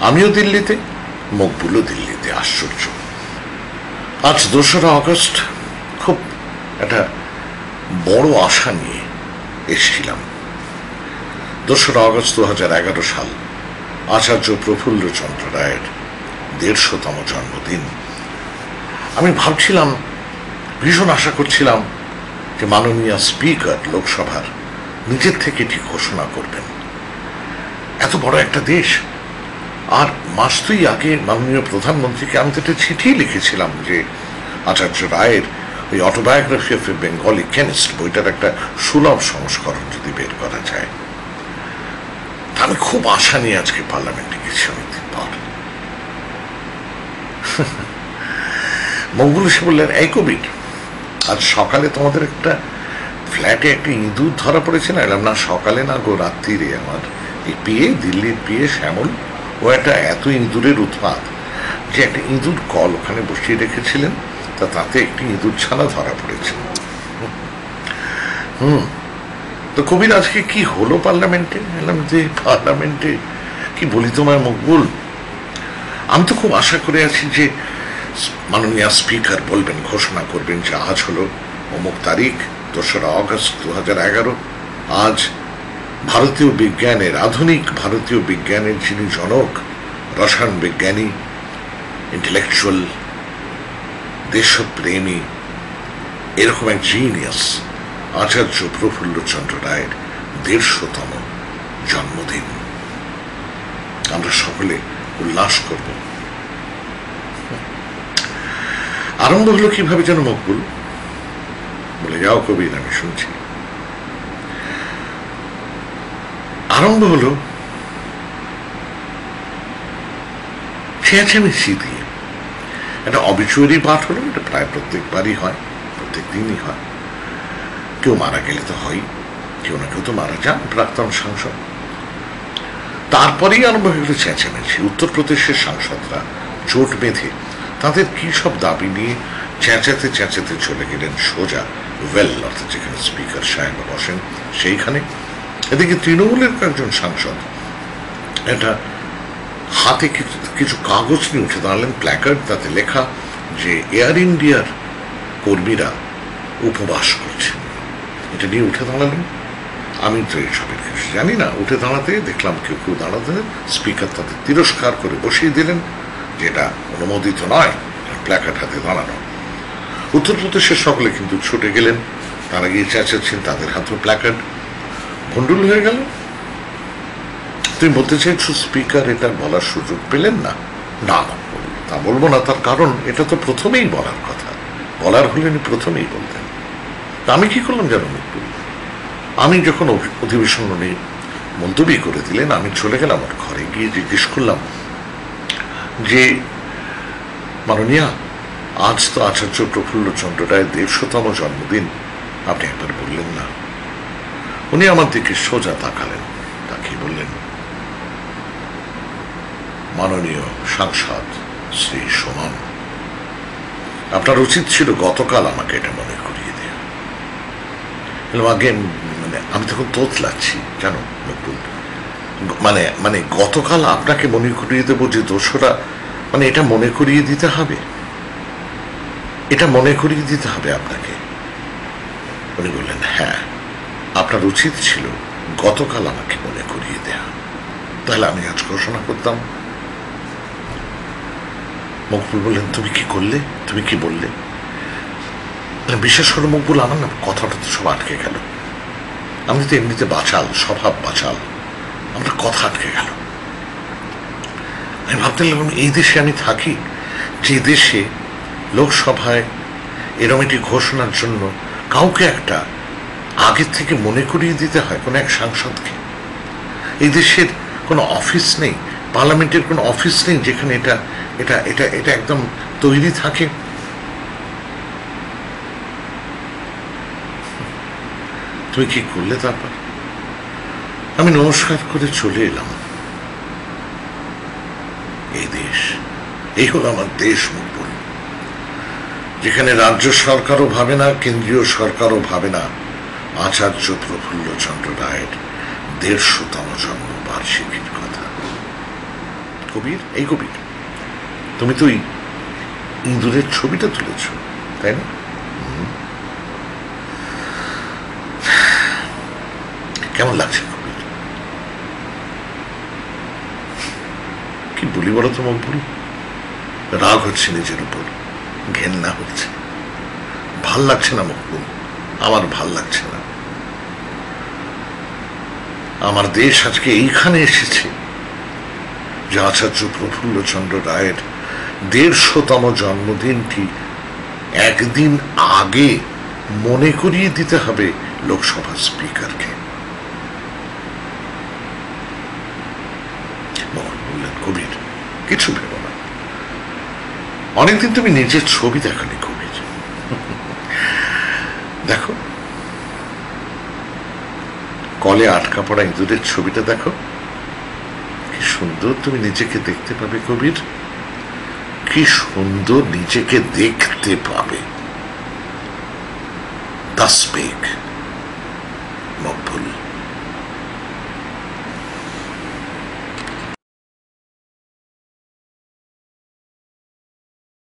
আমিও দিল্লিতে, মকবুলও দিল্লিতে। আশ্চর্য। আজ 2রা আগস্ট খুব একটা বড় আশা নিয়ে এসেছিলাম। 2রা আগস্ট 2011 সাল, আচার্য প্রফুল্লচন্দ্র রায়ের 150তম জন্মদিন। আমি ভাবছিলাম, ভীষণ আশা করছিলাম যে মাননীয় স্পিকার লোকসভার নিজের থেকে এটি ঘোষণা করবেন। এত বড় একটা দেশ, আর মাস 2 আগে মাননীয় প্রধানমন্ত্রীকে আমি তো একটা চিঠি লিখেছিলাম যে আচার্য রায়ের ওই autobiography of A Bengali chemist বইটার একটা সুলভ সংস্করণ যদি বের করা যায়। আমি খুব আশা নিয়ে আজকে পার্লামেন্টে গেছি অনেকদিন পর। মকবুল এসে বললেন, এই কবির, আজ সকালে তোমাদের একটা ফ্ল্যাটে একটা ইঁদুর ধরা পড়েছে না? এলাম না, সকালে না গো, রাত্রিরে। আমার এই পিয়ে, দিল্লির পিয়ে শ্যামল, ও একটা এত ইঁদুরের উৎপাত যে একটা ইঁদুর কল ওখানে বসিয়ে রেখেছিলেন, তাতে একটি ইঁদুর ছানা ধরা পড়েছে। তো কবির, আজকে কি হলো পার্লামেন্টে? এলাম যে পার্লামেন্টে কি বলি তোমার মকবুল, আমি তো খুব আশা করে আছি যে মাননীয় স্পিকার বলবেন, ঘোষণা করবেন যে আজ হলো অমুক তারিখ, 2রা আগস্ট 2011। আজ ভারতীয় বিজ্ঞানের, আধুনিক ভারতীয় বিজ্ঞানের যিনি জনক, রসায়ন বিজ্ঞানী, ইন্টেলেকচুয়াল, দেশপ্রেমী, এরকম এক জিনিয়াস আচার্য প্রফুল্লচন্দ্র রায়ের 150তম জন্মদিন। আমরা সকলে উল্লাস করব। আরম্ভ হলো কিভাবে যেন মকবুল? বলে যাও কবির, আমি শুনছি। আরম্ভ হলো চেঁচামেচি দিয়ে। একটা অবিচুয়ারি পাঠ হলো, এটা প্রায় প্রত্যেকবারই হয়, প্রত্যেক দিনই হয়। কেউ মারা গেলে তো হয়, কেউ না কেউ তো মারা যান, প্রাক্তন সাংসদ। তারপরেই আরম্ভ হয়ে গেল চেঁচামেচি। উত্তরপ্রদেশের সাংসদরা জোট বেঁধে তাদের কি সব দাবি নিয়ে চেঁচাতে চেঁচাতে চলে গেলেন সোজা ওয়েল, অর্থাৎ যেখানে স্পিকার সাহেব বসেন সেইখানে। এদিকে তৃণমূলের কয়েকজন সাংসদ এটা হাতে কিছু কাগজ নিয়ে উঠে দাঁড়ালেন, প্ল্যাকার্ড, তাতে লেখা যে এয়ার ইন্ডিয়ার কর্মীরা উপবাস করছেন। এটা নিয়ে উঠে দাঁড়ালেন। আমি তো এইসবের কিছু জানি না। উঠে দাঁড়াতে দেখলাম কেউ কেউ দাঁড়াতে, স্পিকার তাদের তিরস্কার করে বসিয়ে দিলেন যে এটা অনুমোদিত নয়, প্ল্যাকার্ড হাতে দাঁড়ানো। উত্তরপ্রদেশের সকলে কিন্তু ছুটে গেলেন, তারা গিয়ে চেঁচাচ্ছেন, তাদের হাতেও প্ল্যাকার্ড। ভণ্ডুল হয়ে গেল। তুমি বলতে চাইছো স্পিকার এটা বলার সুযোগ পেলেন না? না, তা বলবো না। তার কারণ এটা তো প্রথমেই বলার কথা, বলার হলে প্রথমেই বলতেন। আমি কি করলাম জানো মকবুল? আমি যখন অধিবেশন নিয়ে মন্তব্য করে দিলেন, আমি চলে গেলাম আমার ঘরে, গিয়ে জিজ্ঞেস করলাম যে মাননীয়া, আজ তো আচার্য প্রফুল্লচন্দ্র রায়ের 150তম জন্মদিন, আপনি একবার বললেন না? উনি আমার দিকে সোজা তাকালেন, তাকিয়ে বললেন, মাননীয় সাংসদ শ্রী সোমান, আপনার উচিত ছিল গতকাল আমাকে এটা মনে করিয়ে দেয়া। আগে মানে আমি তখন তোতলাচ্ছি জানো মকবুল, মানে গতকাল আপনাকে মনে করিয়ে দেবো যে 2রা, মানে এটা মনে করিয়ে দিতে হবে, এটা মনে করিয়ে দিতে হবে আপনাকে। উনি বললেন, হ্যাঁ, আপনার উচিত ছিল গতকাল আমাকে মনে করিয়ে দেয়া, তাহলে আমি আজ ঘোষণা করতাম। মকবুল বললেন, তুমি কি করলে, তুমি কি বললে? বিশেষ করে মকবুল, আমার না কথাটা তো সব আটকে গেল। আমি তো এমনিতে বাচাল, স্বভাব বাচাল, আমার কথা আটকে গেল। আমি ভাবতে লাগলাম, এই দেশে আমি থাকি, যে দেশে লোকসভায় এরকম একটি ঘোষণার জন্য কাউকে একটা আগের থেকে মনে করিয়ে দিতে হয়, কোনো এক সাংসদকে। এই দেশের কোনো অফিস নেই, পার্লামেন্টের কোনো অফিস নেই যেখানে এটা এটা এটা এটা একদম তৈরি থাকে। তুমি কি করলে? তারপর আমি নমস্কার করে চলে এলাম। এই দেশ, এই হলো আমার দেশ মকবুল, যেখানে রাজ্য সরকারও ভাবে না, কেন্দ্রীয় সরকারও ভাবে না আচার্য প্রফুল্লচন্দ্র রায়ের 150তম জন্মবার্ষিকীর কথা। কবির, এই কবির, তুমি তো ইঁদুরের ছবিটা তুলেছ, তাই না? কেমন লাগছে কবির? কি বলি বলো তো মকবুল? রাগ হচ্ছে নিজের উপর, ঘেন্না হচ্ছে, ভাল লাগছে না মকবুল, আমার ভাল লাগছে না। আমার দেশ আজকে এইখানে এসেছে যে আচার্য প্রফুল্লচন্দ্র রায়ের ১৫০তম জন্মদিনটি একদিন আগে মনে করিয়ে দিতে হবে লোকসভা স্পিকারকে। মোহন বললেন, কবির কিছু ভেবো না, অনেকদিন তুমি নিজের ছবি দেখনি কবির। দেখো, কলে আটকা পড়া ইঁদুরের ছবিটা দেখো, কি সুন্দর তুমি নিজেকে দেখতে পাবে কবির, কি সুন্দর নিজেকে দেখতে পাবে। তা স্পিক।